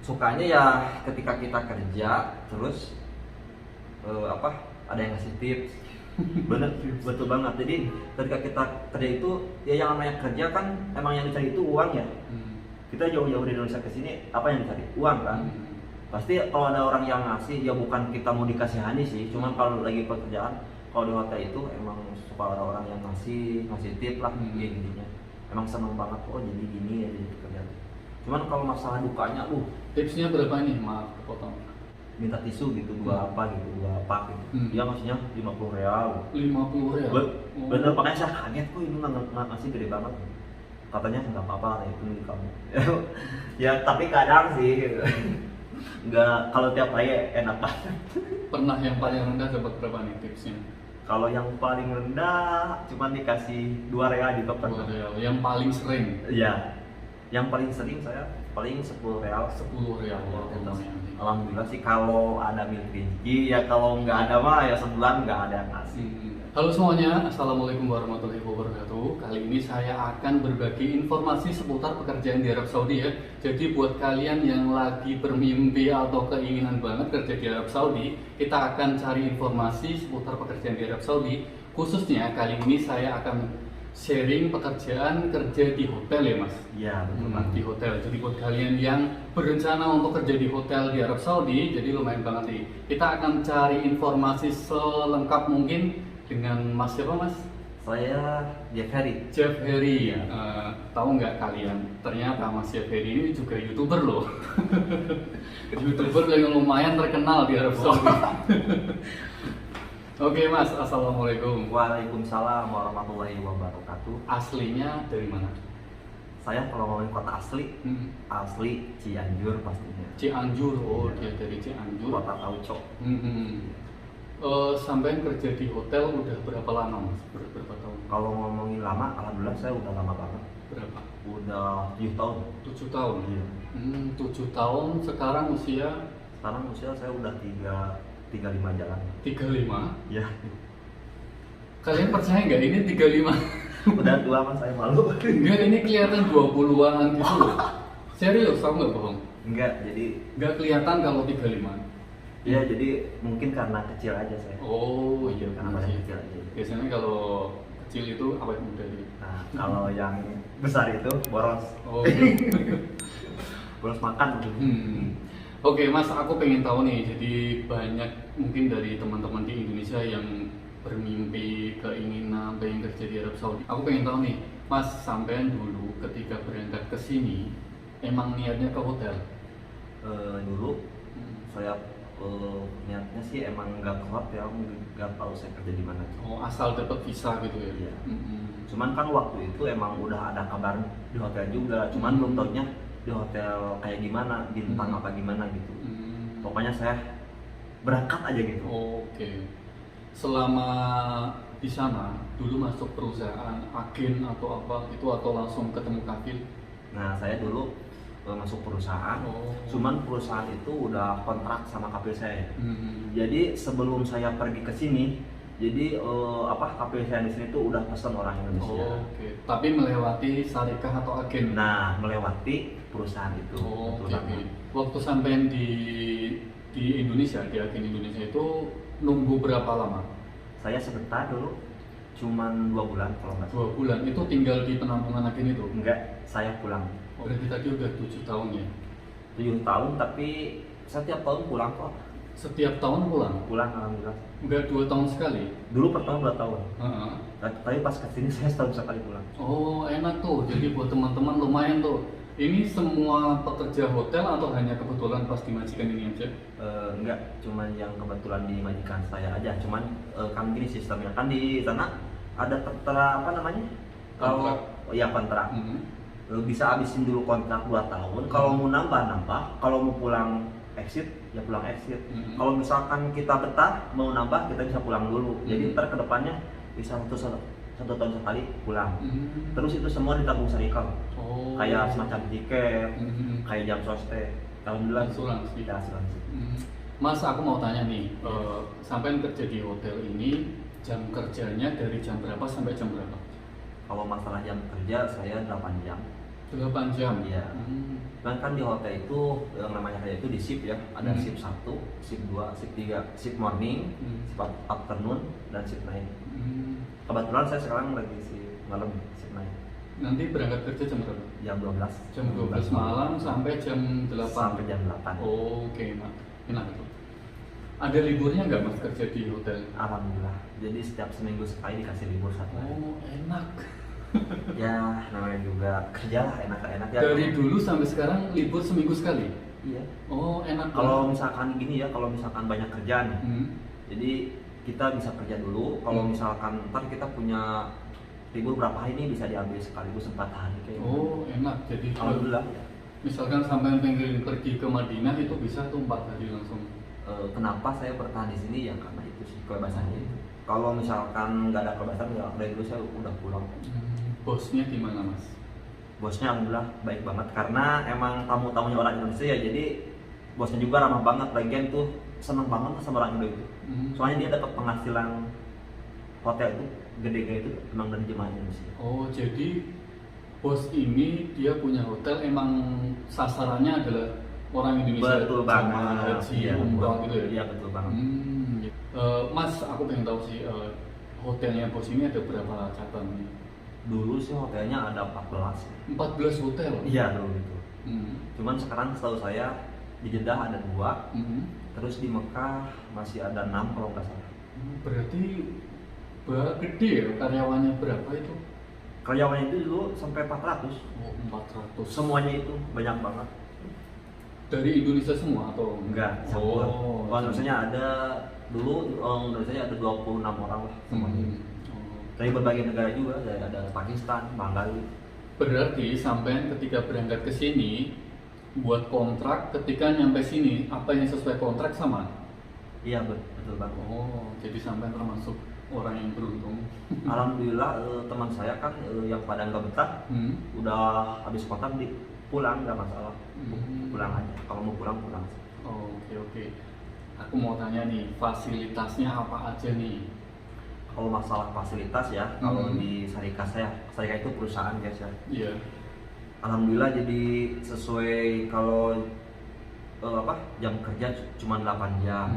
Sukanya ya ketika kita kerja terus ada yang ngasih tips. Bener, betul banget. Jadi ketika kita kerja itu ya yang namanya kerja kan emang yang dicari itu uang ya. Kita jauh-jauh dari Indonesia ke sini apa yang dicari? Uang kan. Pasti kalau ada orang yang ngasih ya bukan kita mau dikasihani sih, cuman kalau lagi pekerjaan kalau di hotel itu emang suka ada orang yang ngasih tip lah ya intinya. Emang seneng banget kok jadi gini ya jadi pekerjaan. Cuman kalau masalah dukanya tipsnya berapa nih, maaf kepotong? minta tisu gitu dua pak gitu. Dia maksudnya 50 real. 50 real. Bener, makanya saya kaget kok ini nggak ngasih gede banget. Katanya nggak apa-apa itu di kamu. Ya tapi kadang sih nggak, kalau tiap hari enak banget. Pernah yang paling rendah dapat berapa nih tipsnya? Kalau yang paling rendah cuma dikasih 2 real juga pernah. 2 real. Yang paling sering? Iya. Yang paling sering saya paling 10 real. 10 real. Ya, alhamdulillah sih kalau ada milik rezeki ya, kalau nggak ada mah ya sebulan nggak ada yang ngasih. Halo semuanya, assalamualaikum warahmatullahi wabarakatuh. Kali ini saya akan berbagi informasi seputar pekerjaan di Arab Saudi ya. Jadi buat kalian yang lagi bermimpi atau keinginan banget kerja di Arab Saudi, kita akan cari informasi seputar pekerjaan di Arab Saudi. Khususnya kali ini saya akan sharing pekerjaan kerja di hotel ya mas. Iya betul Mas. Di hotel. Jadi buat kalian yang berencana untuk kerja di hotel di Arab Saudi, jadi lumayan banget nih. Kita akan cari informasi selengkap mungkin dengan Mas siapa Mas? Saya Jeff Harry. Jeff Harry. Tahu nggak kalian? Ternyata Mas Jeff Harry ini juga YouTuber loh. YouTuber yang lumayan terkenal di Arab Saudi. Oke Mas, assalamualaikum. Waalaikumsalam warahmatullahi wabarakatuh. Aslinya dari mana? Saya kalau ngomongin kota asli, asli Cianjur pastinya. Cianjur, oh dia dari Cianjur. Kota Tauco. Sampai kerja di hotel udah berapa lama mas? Berapa tahun? Kalau ngomongin lama, alhamdulillah saya udah lama banget. Berapa? Udah 7 tahun. 7 tahun? Iya. 7 tahun, sekarang usia? Sekarang usia saya udah 35 jalan. 35? Ya. Kalian percaya nggak ini 35? Udah tua mas, saya malu. Enggak, ini kelihatan 20-an gitu loh. Serius, tau nggak bohong? Enggak, jadi Nggak kelihatan kalau 35. ya jadi mungkin karena kecil aja saya. Oh iya, Karena benar badan sih. kecil aja. Biasanya kalau kecil itu awet muda gitu. Nah, kalau yang besar itu boros. Oh. Boros makan gitu. Oke mas, aku pengen tahu nih, jadi banyak mungkin dari teman-teman di Indonesia yang bermimpi, keinginan, pengen kerja di Arab Saudi. Aku pengen tahu nih, mas sampean dulu ketika berangkat ke sini, emang niatnya ke hotel? Dulu saya niatnya sih emang nggak ke hotel, nggak tahu saya kerja di mana. Oh, asal dapat visa gitu ya? Iya. Cuman kan waktu itu emang udah ada kabar di hotel juga, cuman belum tahunya di hotel kayak gimana, bintang apa gimana gitu. Pokoknya saya berangkat aja gitu. Oke. Selama di sana dulu masuk perusahaan agen atau apa itu atau langsung ketemu kafil? Nah saya dulu masuk perusahaan, cuman perusahaan itu udah kontrak sama kafil saya. Jadi sebelum saya pergi ke sini, jadi kafil saya di sini tuh udah pesan orang Indonesia. Oke. Tapi melewati syarikat atau agen? Nah melewati perusahaan itu. Oke. Waktu sampai di Indonesia, di agen Indonesia itu nunggu berapa lama? Saya sebentar dulu, cuman 2 bulan kalau nggak salah. 2 bulan. Itu tinggal di penampungan agen itu? Enggak, saya pulang. Berarti tadi udah 7 tahun ya? 7 tahun, tapi setiap tahun pulang kok. Setiap tahun pulang? Pulang alhamdulillah. Enggak 2 tahun sekali? Dulu pertama 2 tahun. Uh-huh. Tapi pas kesini saya setahun sekali pulang. Oh enak tuh, jadi buat teman-teman lumayan tuh. Ini semua pekerja hotel atau hanya kebetulan pas di majikan ini aja? Enggak, cuman yang kebetulan di majikan saya aja. Cuman kan gini sistemnya, kan di sana ada tertera apa namanya? Kalau ya kontrak. Bisa habisin dulu kontrak 2 tahun. Kalau mau nambah, kalau mau pulang exit ya pulang exit. Kalau misalkan kita betah mau nambah, kita bisa pulang dulu. Jadi ntar kedepannya bisa satu tahun sekali pulang. Terus itu semua ditanggung syarikat. Kayak semacam tiket, kayak jam sostek. Alhamdulillah asuransi. Ya, asuransi. Mas, aku mau tanya nih, sampai kerja di hotel ini jam kerjanya dari jam berapa sampai jam berapa? Kalau masalah jam kerja saya 8 jam. 8 jam. Iya. Kan di hotel itu yang namanya kayak itu di shift ya, ada shift 1, shift 2, shift 3, shift morning, shift afternoon, dan shift night. Kebetulan saya sekarang lagi shift malam, shift night. Nanti berangkat kerja jam berapa? Jam 12. Jam 12 malam sampai jam 8. Sampai jam 8. Oh, oke, enak. Enak itu. Ada liburnya nggak Mas kerja di hotel? Alhamdulillah. Jadi setiap seminggu sekali dikasih libur 1 hari. Oh, enak. Ya, namanya juga kerja lah, enak-enak ya. Dari dulu sampai sekarang libur seminggu sekali? Iya. Oh, enak. Kalau misalkan gini ya, kalau misalkan banyak kerjaan, jadi kita bisa kerja dulu. Kalau misalkan ntar kita punya libur berapa hari ini bisa diambil sekaligus 4 hari kayak gitu. Oh, enak. Jadi Alhamdulillah. misalkan sampai pengen pergi ke Madinah itu bisa tuh 4 hari langsung. Kenapa saya bertahan di sini ya karena itu sih kebebasannya itu. Kalau misalkan nggak ada kebebasan ya dari dulu saya udah pulang. Bosnya gimana Mas? Bosnya alhamdulillah baik banget karena emang tamu-tamunya orang Indonesia ya, jadi bosnya juga ramah banget. Lagian tuh seneng banget sama orang Indo itu. Soalnya dia dapat penghasilan hotel itu gede-gede itu emang dari jemaah Indonesia. Oh, jadi bos ini dia punya hotel emang sasarannya adalah orang Indonesia. Betul jamaah banget. haji, Iya, umrah gitu ya. Iya betul banget. Gitu. Mas, aku pengen tahu sih hotelnya bos ini ada berapa cabang nih? Dulu sih hotelnya ada 14. 14 hotel. Iya dulu gitu. Cuman sekarang setahu saya di Jeddah ada 2, terus di Mekah masih ada 6 kalau nggak salah. Berarti gede ya, karyawannya berapa itu? Karyawannya itu dulu sampai 400. Oh, 400. Semuanya itu banyak banget. Dari Indonesia semua atau Enggak, Oh, Indonesia ada dulu Indonesia ada 26 orang lah semuanya. Dari berbagai negara juga, ada Pakistan, Bangladesh. Berarti sampai ketika berangkat ke sini buat kontrak, ketika nyampe sini apa yang sesuai kontrak sama? Iya betul banget. Oh, jadi sampai termasuk orang yang beruntung. Alhamdulillah teman saya kan yang pada nggak betah, udah habis kontrak pulang nggak masalah, pulang aja. Kalau mau pulang pulang. Oh, oke. Aku mau tanya nih, fasilitasnya apa aja nih? Kalau masalah fasilitas ya, kalau di Syarikat Syarikat itu perusahaan guys ya. Iya. Alhamdulillah jadi sesuai kalau jam kerja cuma 8 jam.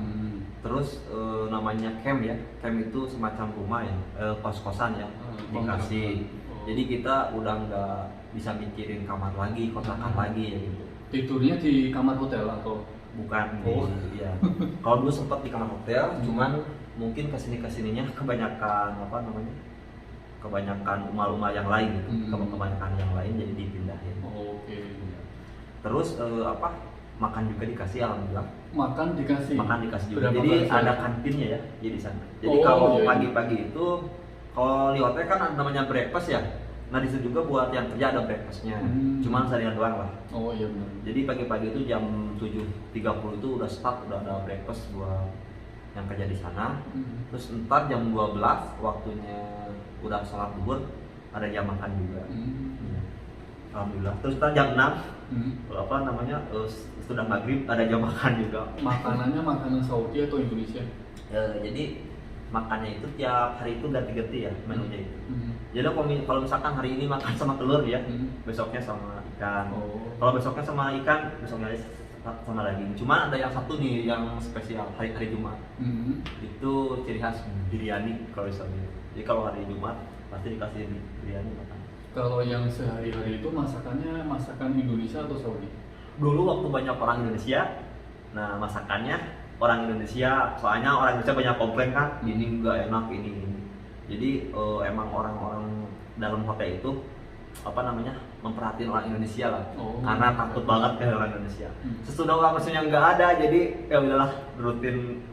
Terus namanya camp ya, camp itu semacam rumah ya, kos-kosan ya, dikasih. Jadi kita udah nggak bisa mikirin kamar lagi, kontrakan lagi ya gitu. Tidurnya di kamar hotel atau? Bukan, Iya. Kalau dulu sempat di kamar hotel, cuman mungkin kesininya kebanyakan kebanyakan rumah-rumah yang lain gitu, kebanyakan yang lain jadi dipindahin. Oke. Terus makan juga dikasih alhamdulillah. Makan dikasih juga. Jadi ada kantinnya ya di sana. Jadi kalau pagi-pagi itu kalau di hotel kan namanya breakfast ya. Nah di situ juga buat yang kerja ada breakfastnya. Cuman seharian doang lah. Oh iya benar. Jadi pagi-pagi itu jam 7.30 itu udah start, udah ada breakfast buat yang kerja di sana. Terus ntar jam 12 waktunya udah sholat zuhur ada jam makan juga. Alhamdulillah. Terus ntar jam 6 sudah maghrib ada jam makan juga. Makanannya makanan Saudi atau Indonesia? Jadi makannya itu tiap hari itu ganti-ganti ya menunya itu. Jadi kalau misalkan hari ini makan sama telur ya, besoknya sama ikan. Kalau besoknya sama ikan, besoknya sama daging. Cuma ada yang satu nih yang spesial hari Jumat. Itu ciri khas biryani kalau misalnya. Jadi kalau hari Jumat pasti dikasih biryani makan. Kalau yang sehari-hari itu masakannya masakan Indonesia atau Saudi? Dulu waktu banyak orang Indonesia, nah masakannya orang Indonesia, soalnya orang Indonesia banyak komplain kan, ini nggak enak, ini. Jadi emang orang-orang dalam hotel itu memperhatiin orang Indonesia lah, karena takut banget ke orang Indonesia. Sesudah orang Indonesia nggak ada, jadi ya udahlah rutin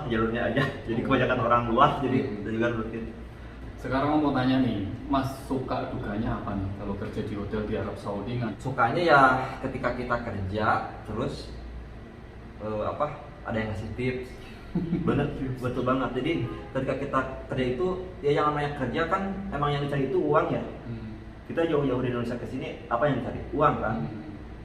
jalurnya aja. Jadi kebanyakan orang luar, jadi kita juga rutin. Sekarang mau tanya nih, Mas suka dukanya apa nih kalau kerja di hotel di Arab Saudi kan? Sukanya ya ketika kita kerja, terus ada yang ngasih tips. Bener, betul banget. Jadi ketika kita kerja itu, ya yang namanya kerja kan emang yang dicari itu uang ya. Kita jauh-jauh dari Indonesia ke sini, apa yang dicari? Uang kan.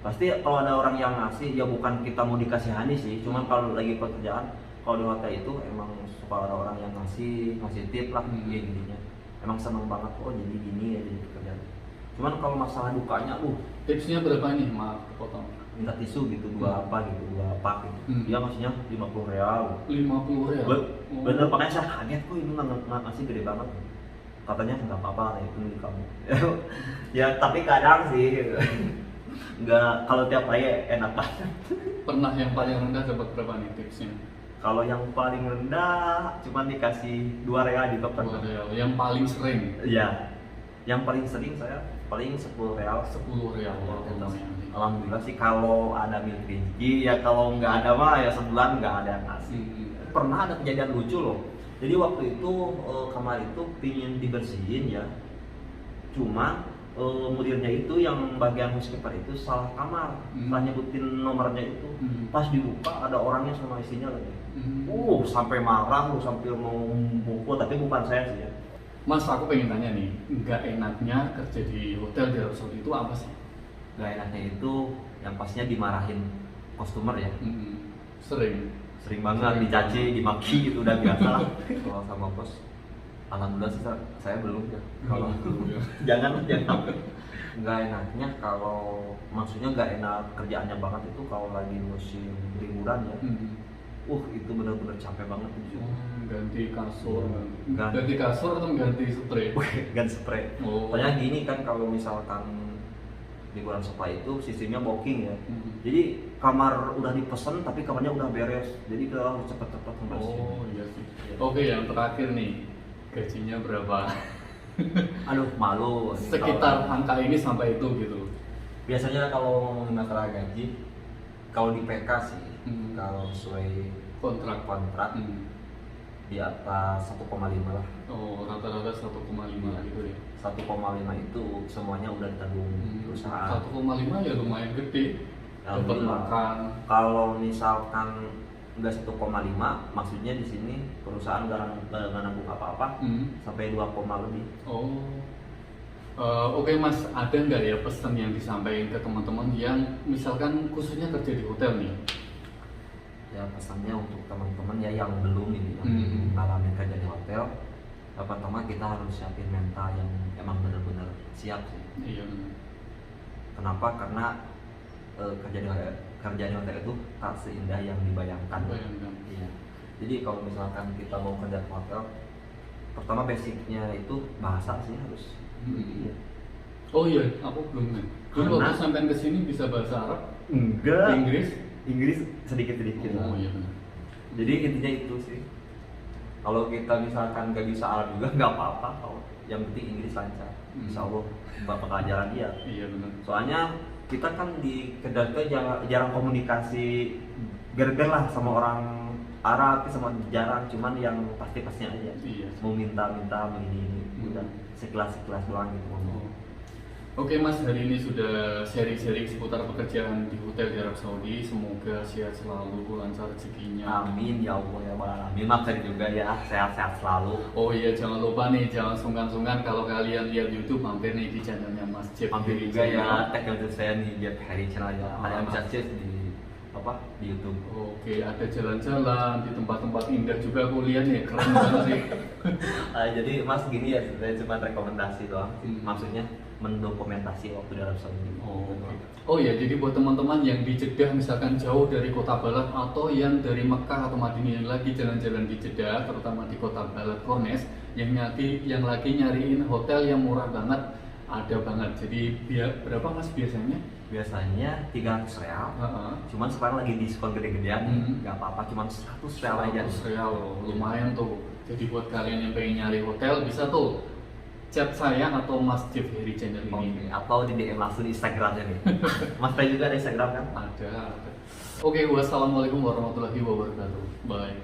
Pasti kalau ada orang yang ngasih, ya bukan kita mau dikasihani sih. Cuman kalau lagi pekerjaan, kalau di hotel itu emang suka ada orang yang ngasih tip lah, intinya. Emang seneng banget, jadi gini ya jadi pekerjaan. Cuman kalau masalah dukanya, Tipsnya berapa nih? Maaf kepotong. minta tisu gitu, dua pak gitu. Dia maksudnya 50 real. 50 real. Bener, makanya saya kaget kok ini ngasih gede banget. Katanya nggak apa-apa, itu di kamu. Ya tapi kadang sih nggak, kalau tiap hari enak banget. Pernah yang paling rendah dapat berapa nih tipsnya? Kalau yang paling rendah cuma dikasih 2 real juga 2 pernah. real. Yang paling sering? Iya, yang paling sering saya paling 10 real. 10 real. Alhamdulillah sih kalau ada mil kelinci, ya kalau nggak ada mah ya sebulan nggak ada yang ngasih. Pernah ada kejadian lucu loh. Jadi waktu itu kamar itu pingin dibersihin ya, cuma mudirnya itu yang bagian housekeeper itu salah kamar, salah nyebutin nomornya itu. Pas dibuka ada orangnya sama istrinya lagi. Sampai marah, sampai mau mukul, tapi bukan saya sih ya. Mas, aku pengen tanya nih, nggak enaknya kerja di hotel di Arab Saudi itu apa sih? Gak enaknya itu yang pastinya dimarahin customer ya. Sering banget dicaci, dimaki, itu udah biasa lah. Kalau sama bos, alhamdulillah sih saya belum ya. Kalau jangan. Gak enaknya kalau, maksudnya gak enak kerjaannya banget itu kalau lagi musim liburan ya. Itu benar-benar capek banget tuh. Ganti kasur. Ganti kasur atau ganti spray? Ganti spray. Pokoknya gini kan, kalau misalkan liburan spa itu sistemnya booking ya. Jadi kamar udah dipesen tapi kamarnya udah beres. Jadi kita harus cepet-cepet membersih. Iya sih. Oke, yang terakhir nih, gajinya berapa? Aduh, malu. Sekitar angka ini sampai itu gitu. Biasanya kalau ngomongin masalah gaji, kalau di PK sih, kalau sesuai kontrak di atas 1,5 lah. Rata-rata 1,5 gitu ya. 1,5 itu semuanya udah ditanggung perusahaan. 1,5 ya lumayan gede. Dapat makan. Kalau misalkan enggak 1,5, maksudnya di sini perusahaan nggak nanggung apa-apa, sampai 2, lebih. Oke Mas, ada nggak ya pesan yang disampaikan ke teman-teman yang misalkan khususnya kerja di hotel nih? Ya pesannya untuk teman-teman ya yang belum ini, yang mengalami kerja di hotel, pertama kita harus siapin mental yang emang benar-benar siap sih. Iya. Kenapa? Karena kerja di hotel itu tak seindah yang dibayangkan. Iya. Jadi kalau misalkan kita mau kerja di hotel, pertama basicnya itu bahasa sih harus. Iya. Oh iya, aku belum nih. Dulu waktu sampai ke sini bisa bahasa Arab? Enggak. Inggris sedikit-sedikit. Oh iya benar. Jadi intinya itu sih. Kalau kita misalkan nggak bisa Arab juga nggak apa-apa. Yang penting Inggris lancar. Insya Allah bapak ajaran dia. Iya benar. Soalnya kita kan di kedai itu jarang komunikasi gerger lah sama orang Arab, sama jarang. Cuman yang pasti-pastinya aja. Iya. Mau minta begini, udah sekelas doang gitu. Oke Mas, hari ini sudah sharing-sharing seputar pekerjaan di hotel di Arab Saudi. Semoga sehat selalu, lancar rezekinya. Amin ya Allah ya Bang. Amin, maafkan juga ya, sehat-sehat selalu. Oh iya, jangan lupa nih, jangan sungkan-sungkan kalau kalian lihat YouTube, mampir nih di channelnya Mas Jeff. Mampir juga ya, tag YouTube saya nih Jeff Harry channel ya. Kalian bisa cek di YouTube. Oke, ada jalan-jalan di tempat-tempat indah juga aku lihat nih, keren banget sih. Jadi Mas gini ya, saya cuma rekomendasi doang. Maksudnya mendokumentasi waktu di Arab Saudi. Oh ya, jadi buat teman-teman yang di Jeddah misalkan jauh dari kota Balad atau yang dari Mekah atau Madinah yang lagi jalan-jalan di Jeddah, terutama di kota Balad Kornes, yang lagi nyariin hotel yang murah banget, ada banget. Jadi berapa Mas biasanya? Biasanya 300 real. Cuman sekarang lagi diskon gede-gedean, nggak apa-apa, cuman 100 real aja. 100 real, lumayan tuh. Jadi buat kalian yang pengen nyari hotel bisa tuh chat saya atau Mas Jeff Harry channel ini. Atau di DM langsung di Instagramnya nih. Mas Tay juga ada Instagram kan? Ada. Oke, wassalamualaikum warahmatullahi wabarakatuh. Bye.